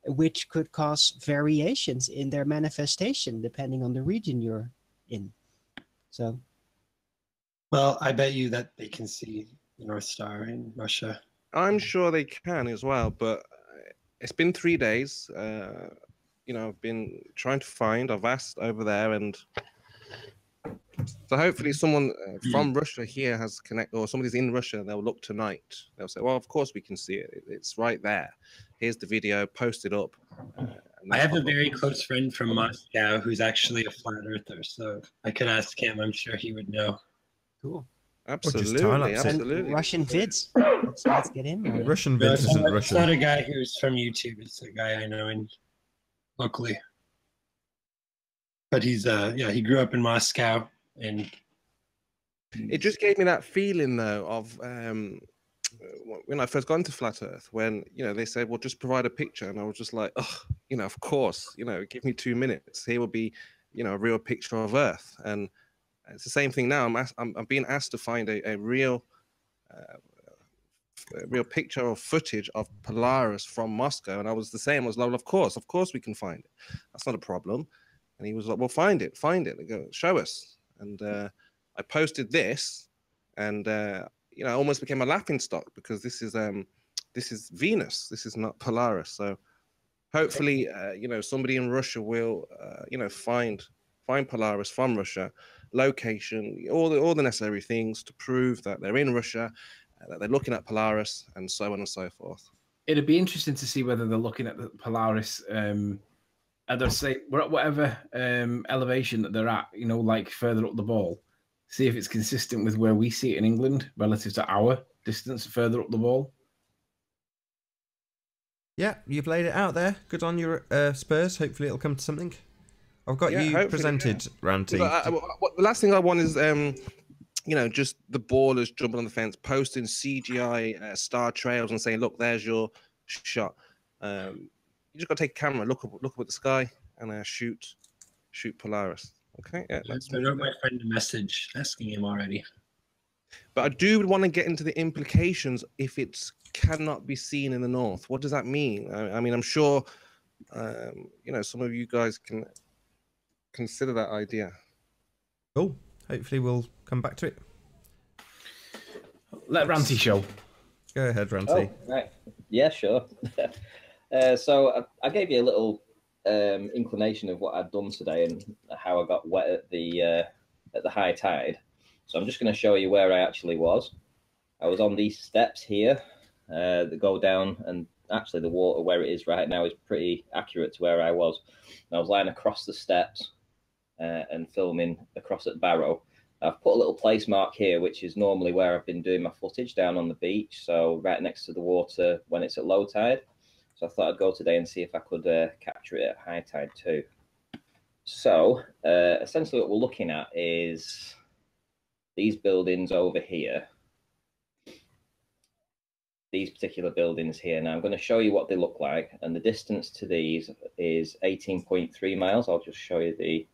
which could cause variations in their manifestation depending on the region you're in. So, well, I bet you that they can see the North Star in Russia. I'm sure they can as well, but it's been 3 days. I've been trying to find. I've asked over there, and so hopefully someone from Russia here has connected, or somebody's in Russia. They'll look tonight. They'll say, "Well, of course we can see it. It's right there. Here's the video. Post it up." I have a very close friend from Moscow who's actually a flat earther, so I could ask him. I'm sure he would know. Cool. Absolutely. And Russian vids. Let's get him. Russian vids isn't Russian. It's not a guy who's from YouTube. It's a guy I know locally. But he's he grew up in Moscow, and it just gave me that feeling though of when I first got into Flat Earth, when they said, "Well, just provide a picture," and I was just like, "Oh, of course, give me 2 minutes. Here will be, a real picture of Earth." And it's the same thing now. I'm being asked to find a real picture or footage of Polaris from Moscow, and I was the same. I was like, "Of course we can find it. That's not a problem." And he was like, "Well, find it." I go, "Show us." And I posted this, and almost became a laughing stock, because this is Venus. This is not Polaris. So hopefully, somebody in Russia will, find Polaris from Russia, location, all the necessary things to prove that they're in Russia, that they're looking at Polaris, and so on and so forth. It'd be interesting to see whether they're looking at the Polaris. Either say we're at whatever elevation that they're at, like further up the ball, see if it's consistent with where we see it in England relative to our distance further up the ball. Yeah, you've laid it out there. Good on your Spurs. Hopefully it'll come to something. I've got you presented, Ranty. The last thing I want is, just the ballers jumping on the fence, posting CGI star trails and saying, "Look, there's your shot." You just got to take a camera, look up at the sky, and shoot Polaris. Okay, yeah. I wrote my friend a message asking him already. But I do want to get into the implications if it cannot be seen in the north. What does that mean? I mean, I'm sure you know, some of you guys can consider that idea. Cool. Hopefully we'll come back to it. Let Ranty show. Go ahead, Ranty. Oh, right. Yeah, sure. So I gave you a little inclination of what I'd done today and how I got wet at the high tide. So I'm just going to show you where I actually was. I was on these steps here that go down, and actually the water where it is right now is pretty accurate to where I was. And I was lying across the steps and filming across at Barrow. I've put a little place mark here, which is normally where I've been doing my footage, down on the beach, so right next to the water when it's at low tide. So I thought I'd go today and see if I could capture it at high tide too. So essentially what we're looking at is these buildings over here. These particular buildings here. Now I'm going to show you what they look like, and the distance to these is 18.3 miles. I'll just show you the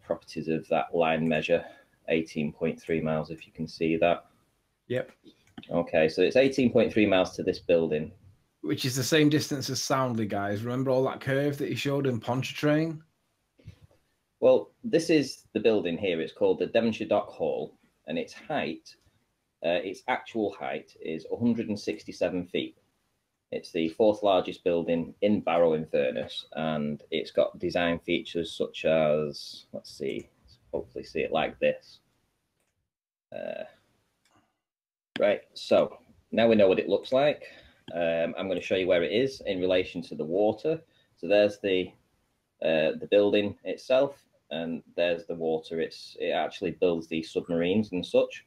properties of that line measure. 18.3 miles, if you can see that. Yep. Okay, so it's 18.3 miles to this building. Which is the same distance as Soundly, guys. Remember all that curve that he showed in Pontchartrain? Well, this is the building here. It's called the Devonshire Dock Hall, and its height, its actual height is 167 feet. It's the fourth largest building in Barrow, in fairness, and it's got design features such as, let's see, hopefully see it like this. Right, so now we know what it looks like. I'm going to show you where it is in relation to the water. So there's the building itself, and there's the water. It actually builds these submarines and such.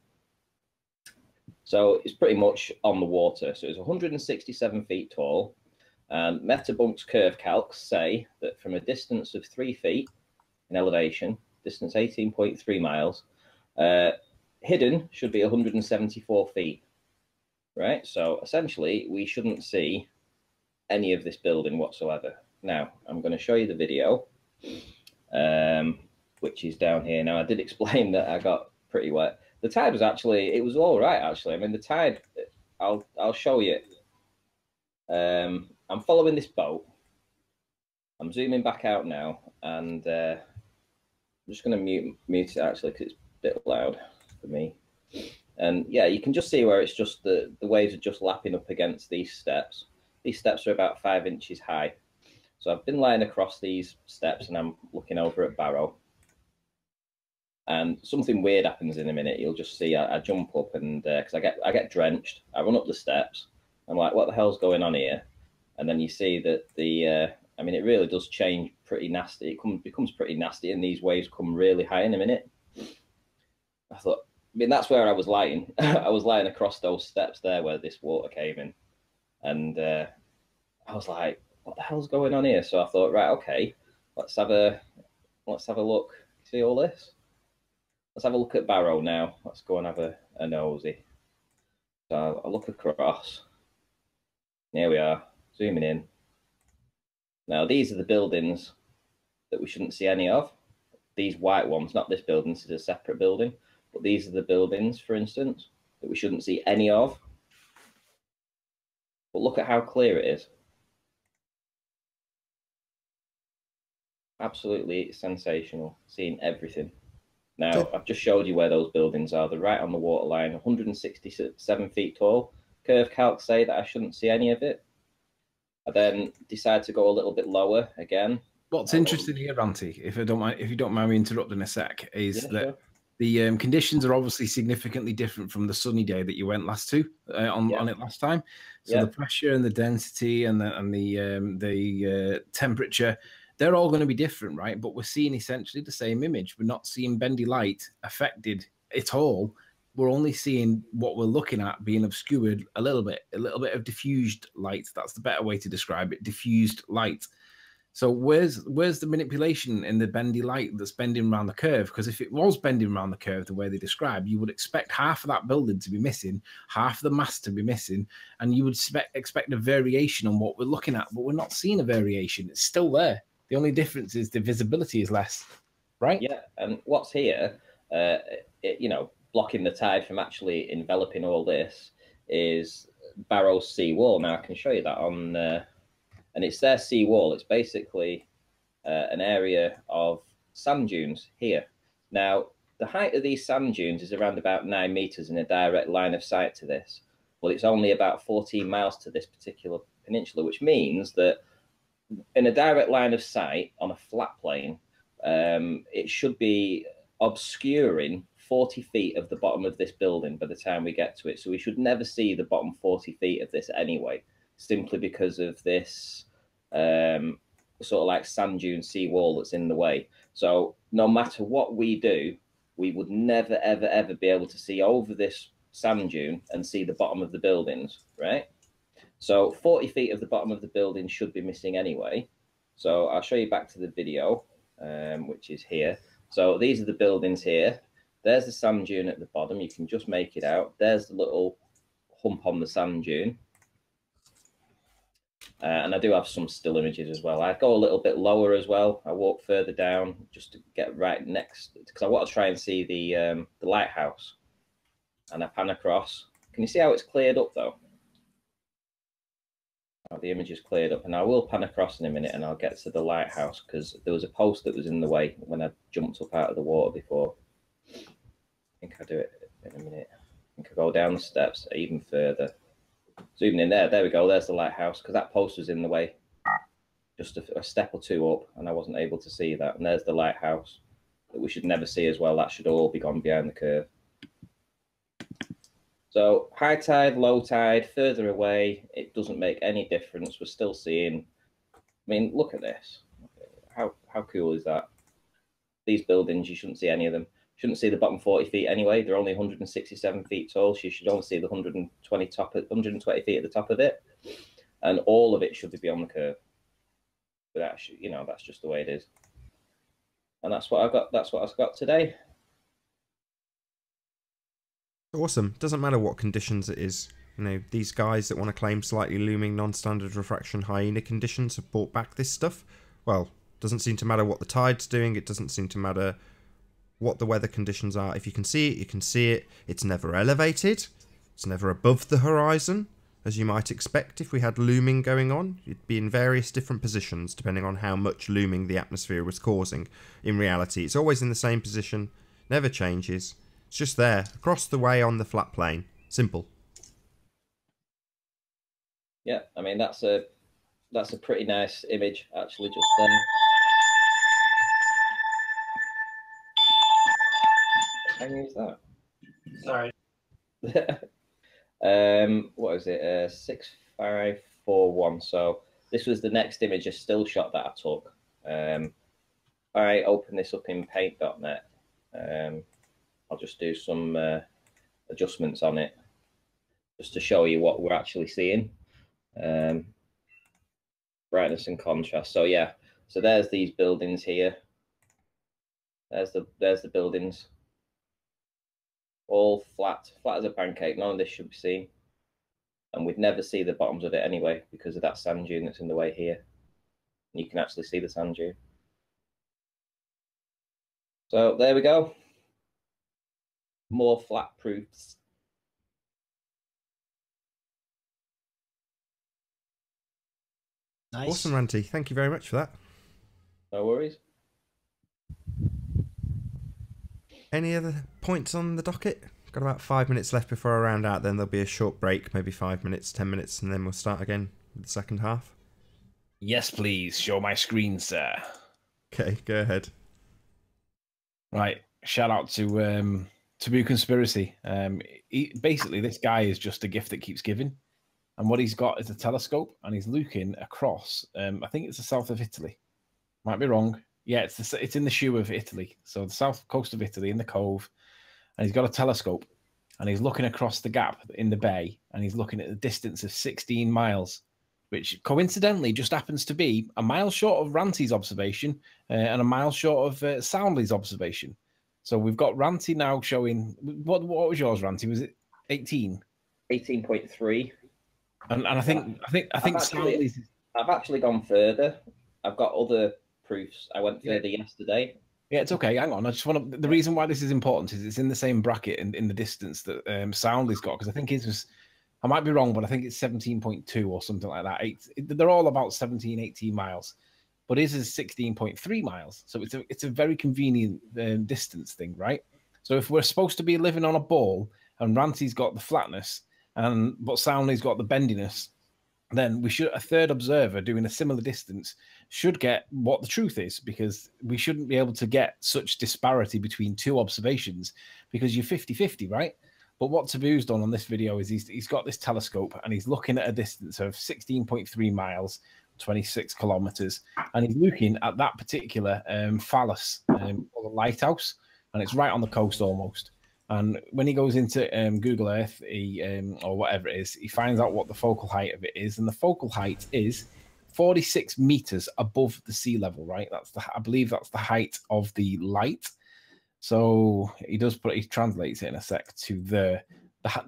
So it's pretty much on the water. So it's 167 feet tall. And Metabunk's curve calcs say that from a distance of 3 feet in elevation, distance 18.3 miles, hidden should be 174 feet. Right? So essentially, we shouldn't see any of this building whatsoever. Now, I'm going to show you the video, which is down here. Now, I did explain that I got pretty wet. The tide was actually, it was all right, actually. I mean, the tide, I'll show you. I'm following this boat. I'm zooming back out now, and I'm just going to mute it, actually, because it's a bit loud for me. And yeah, you can just see where it's just the waves are just lapping up against these steps. These steps are about 5 inches high. So I've been lying across these steps and I'm looking over at Barrow. And something weird happens in a minute. You'll just see I jump up, and because I get drenched, I run up the steps. I'm like, what the hell's going on here? And then you see that I mean, it really does change pretty nasty. It becomes pretty nasty, and these waves come really high in a minute. I thought, I mean, that's where I was lying. I was lying across those steps there where this water came in. And I was like, what the hell's going on here? So I thought, right, okay, let's have a look. See all this? Let's have a look at Barrow now. Let's go and have a nosy. So I look across. Here we are, zooming in. Now, these are the buildings that we shouldn't see any of. These white ones, not this building, this is a separate building. But these are the buildings, for instance, that we shouldn't see any of. But look at how clear it is. Absolutely sensational, seeing everything. Now, I've just showed you where those buildings are. They're right on the waterline, 167 feet tall. Curve calcs say that I shouldn't see any of it. I then decide to go a little bit lower again. What's interesting here, Ranty, if you don't mind me interrupting a sec, is that the conditions are obviously significantly different from the sunny day that you went last to on it last time. So the pressure and the density and the temperature, they're all going to be different, right? But we're seeing essentially the same image. We're not seeing bendy light affected at all. We're only seeing what we're looking at being obscured a little bit of diffused light. That's the better way to describe it, diffused light. So where's the manipulation in the bendy light that's bending around the curve? Because if it was bending around the curve the way they describe, you would expect half of that building to be missing, half of the mast to be missing, and you would expect a variation on what we're looking at. But we're not seeing a variation. It's still there. The only difference is the visibility is less, right? Yeah, and what's here, blocking the tide from actually enveloping all this is Barrow's sea wall. Now I can show you that on and it's their seawall. It's basically an area of sand dunes here. Now, the height of these sand dunes is around about 9 meters in a direct line of sight to this, but it's only about 14 miles to this particular peninsula, which means that in a direct line of sight on a flat plane, it should be obscuring 40 feet of the bottom of this building by the time we get to it. So we should never see the bottom 40 feet of this anyway, simply because of this sort of like sand dune seawall that's in the way. So no matter what we do, we would never, ever, ever be able to see over this sand dune and see the bottom of the buildings, right? So 40 feet of the bottom of the building should be missing anyway. So I'll show you back to the video, which is here. So these are the buildings here. There's the sand dune at the bottom. You can just make it out. There's the little hump on the sand dune. And I do have some still images as well. I go a little bit lower as well. I walk further down just to get right next, because I want to try and see the lighthouse. And I pan across. Can you see how it's cleared up though? Oh, the image is cleared up, and I will pan across in a minute and I'll get to the lighthouse, because there was a post that was in the way when I jumped up out of the water before. I think I'll do it in a minute. I think I'll go down the steps even further. Zooming in there, there we go, there's the lighthouse, because that post was in the way. Just a step or two up, and I wasn't able to see that. And there's the lighthouse that we should never see as well. That should all be gone behind the curve. So high tide, low tide, further away, it doesn't make any difference. We're still seeing, I mean, look at this. How cool is that? These buildings, you shouldn't see any of them. Shouldn't see the bottom 40 feet anyway. They're only 167 feet tall. So you should only see the 120 feet at the top of it. And all of it should be beyond the curve. But that's, you know, that's just the way it is. And that's what I've got. That's what I've got today. Awesome. Doesn't matter what conditions it is. You know, these guys that want to claim slightly looming non-standard refraction hyena conditions have brought back this stuff. Well, doesn't seem to matter what the tide's doing. It doesn't seem to matter what the weather conditions are. If you can see it, you can see it. It's never elevated. It's never above the horizon, as you might expect if we had looming going on. It'd be in various different positions depending on how much looming the atmosphere was causing. In reality, it's always in the same position, never changes. It's just there, across the way on the flat plane. Simple. Yeah, I mean, that's a pretty nice image, actually, just then. How many is that? Sorry. What is it? 6541. So this was the next image, a still shot that I took. I open this up in paint.net. I'll just do some adjustments on it just to show you what we're actually seeing. Brightness and contrast. So yeah, so there's these buildings here. There's the buildings. All flat as a pancake. None of this should be seen. And we'd never see the bottoms of it anyway because of that sand dune that's in the way here. And you can actually see the sand dune. So there we go. More flat proofs. Nice. Awesome, Ranty. Thank you very much for that. No worries. Any other points on the docket? Got about 5 minutes left before I round out, then there'll be a short break, maybe 5 minutes, 10 minutes, and then we'll start again with the second half. Yes, please. Show my screen, sir. Okay, go ahead. Right. Shout out to Taboo Conspiracy. Basically, this guy is just a gift that keeps giving. And what he's got is a telescope, and he's looking across. I think it's the south of Italy. Might be wrong. Yeah, it's in the shoe of Italy. So the south coast of Italy, in the cove. And he's got a telescope, and he's looking across the gap in the bay, and he's looking at the distance of 16 miles, which coincidentally just happens to be a mile short of Ranty's observation and a mile short of Soundly's observation. So we've got Ranty now showing. What was yours, Ranty? Was it 18? 18.3. And I think Soundly's. I've actually gone further. I've got other proofs. I went further yesterday. Yeah, it's okay. Hang on. I just want to. The reason why this is important is it's in the same bracket in the distance that Soundly's got, because I think his was I might be wrong, but I think it's 17.2 or something like that. They're all about 17, 18 miles. But his is 16.3 miles. So it's a very convenient distance thing, right? So if we're supposed to be living on a ball and Ranty's got the flatness, but Soundly's got the bendiness, then a third observer doing a similar distance should get what the truth is, because we shouldn't be able to get such disparity between two observations because you're 50-50, right? But what Taboo's done on this video is he's got this telescope and he's looking at a distance of 16.3 miles, 26 kilometers, and he's looking at that particular phallus or the lighthouse, and it's right on the coast almost. And when he goes into Google Earth, or whatever it is, he finds out what the focal height of it is, and the focal height is 46 meters above the sea level, right? I believe that's the height of the light. So he translates it in a sec to the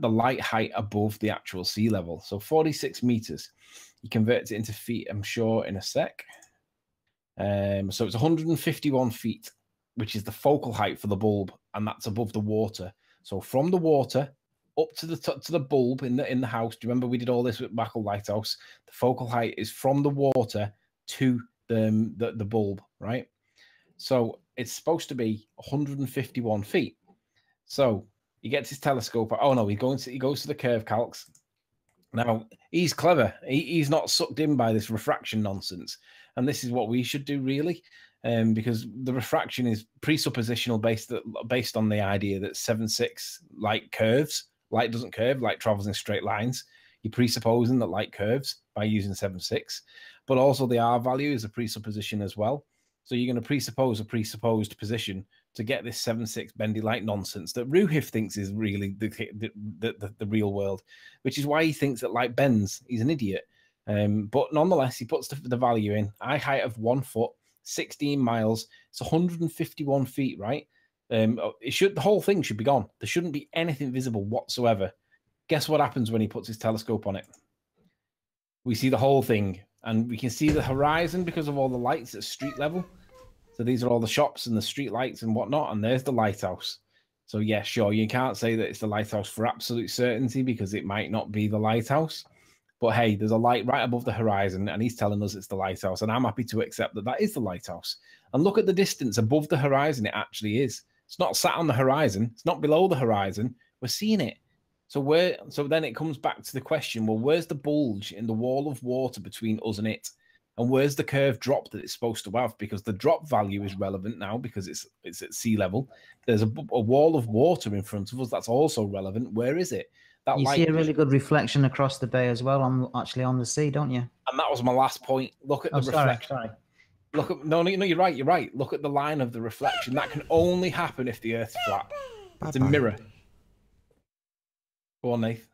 light height above the actual sea level. So 46 meters. He converts it into feet, I'm sure, in a sec. So it's 151 feet, which is the focal height for the bulb, and that's above the water. So from the water up to the bulb in the house. Do you remember we did all this with Mackle Lighthouse? The focal height is from the water to the bulb, right? So it's supposed to be 151 feet. So he gets his telescope. Oh no, he goes to the curve calcs. Now he's clever. He's not sucked in by this refraction nonsense, and this is what we should do really. Because the refraction is presuppositional based on the idea that 7.6 light curves. Light doesn't curve, light travels in straight lines. You're presupposing that light curves by using 7.6, but also the R value is a presupposition as well. So you're going to presuppose a presupposed position to get this 7.6 bendy light nonsense that Ruhif thinks is really the real world, which is why he thinks that light bends. He's an idiot. But nonetheless, he puts the value in. Eye height of 1 foot, 16 miles. It's 151 feet, right? The whole thing should be gone. There shouldn't be anything visible whatsoever. Guess what happens when he puts his telescope on it? We see the whole thing, and we can see the horizon because of all the lights at street level. So these are all the shops and the street lights and whatnot, and there's the lighthouse. So yeah, sure, you can't say that it's the lighthouse for absolute certainty because it might not be the lighthouse. But hey, there's a light right above the horizon, and he's telling us it's the lighthouse, and I'm happy to accept that that is the lighthouse. And look at the distance above the horizon it actually is. It's not sat on the horizon. It's not below the horizon. We're seeing it. So then it comes back to the question, well, where's the bulge in the wall of water between us and it? And where's the curve drop that it's supposed to have? Because the drop value is relevant now because it's at sea level. There's a wall of water in front of us that's also relevant. Where is it? You see a really good reflection across the bay as well, actually on the sea, don't you? And that was my last point. Look at the reflection. Sorry. Look at no, you're right. You're right. Look at the line of the reflection. That can only happen if the Earth's flat. It's a mirror. Go on, Nath.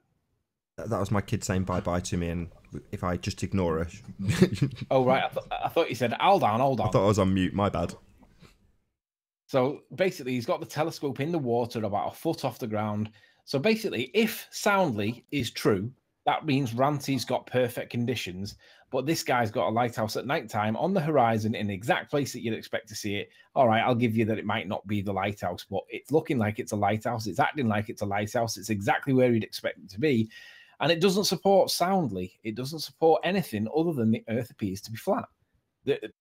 That was my kid saying bye-bye to me, and if I just ignore her... Oh, right. I thought you said, hold on. I thought I was on mute. My bad. So, basically, he's got the telescope in the water about a foot off the ground. So, basically, if Soundly is true, that means Ranty's got perfect conditions, but this guy's got a lighthouse at nighttime on the horizon in the exact place that you'd expect to see it. All right, I'll give you that it might not be the lighthouse, but it's looking like it's a lighthouse. It's acting like it's a lighthouse. It's exactly where you'd expect it to be. And it doesn't support Soundly. It doesn't support anything other than the Earth appears to be flat. The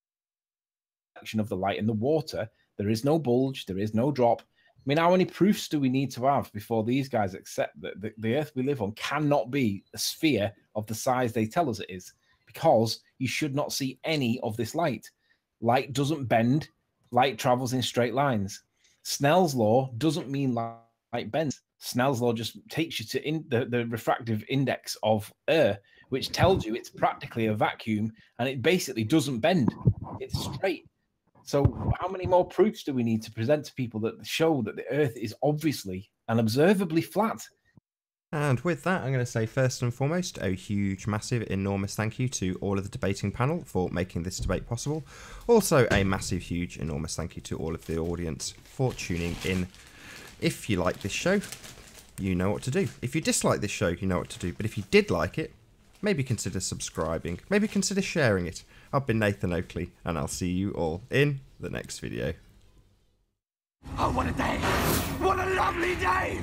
action of the light in the water, there is no bulge, there is no drop. I mean, how many proofs do we need to have before these guys accept that the Earth we live on cannot be a sphere of the size they tell us it is? Because you should not see any of this light. Light doesn't bend. Light travels in straight lines. Snell's law doesn't mean light bends. Snell's law just takes you to the refractive index of air, which tells you it's practically a vacuum, and it basically doesn't bend. It's straight. So how many more proofs do we need to present to people that show that the Earth is obviously and observably flat? And with that, I'm going to say first and foremost, a huge, massive, enormous thank you to all of the debating panel for making this debate possible. Also, a massive, huge, enormous thank you to all of the audience for tuning in. If you like this show, you know what to do. If you dislike this show, you know what to do. But if you did like it, maybe consider subscribing. Maybe consider sharing it. I've been Nathan Oakley, and I'll see you all in the next video. Oh, what a day! What a lovely day!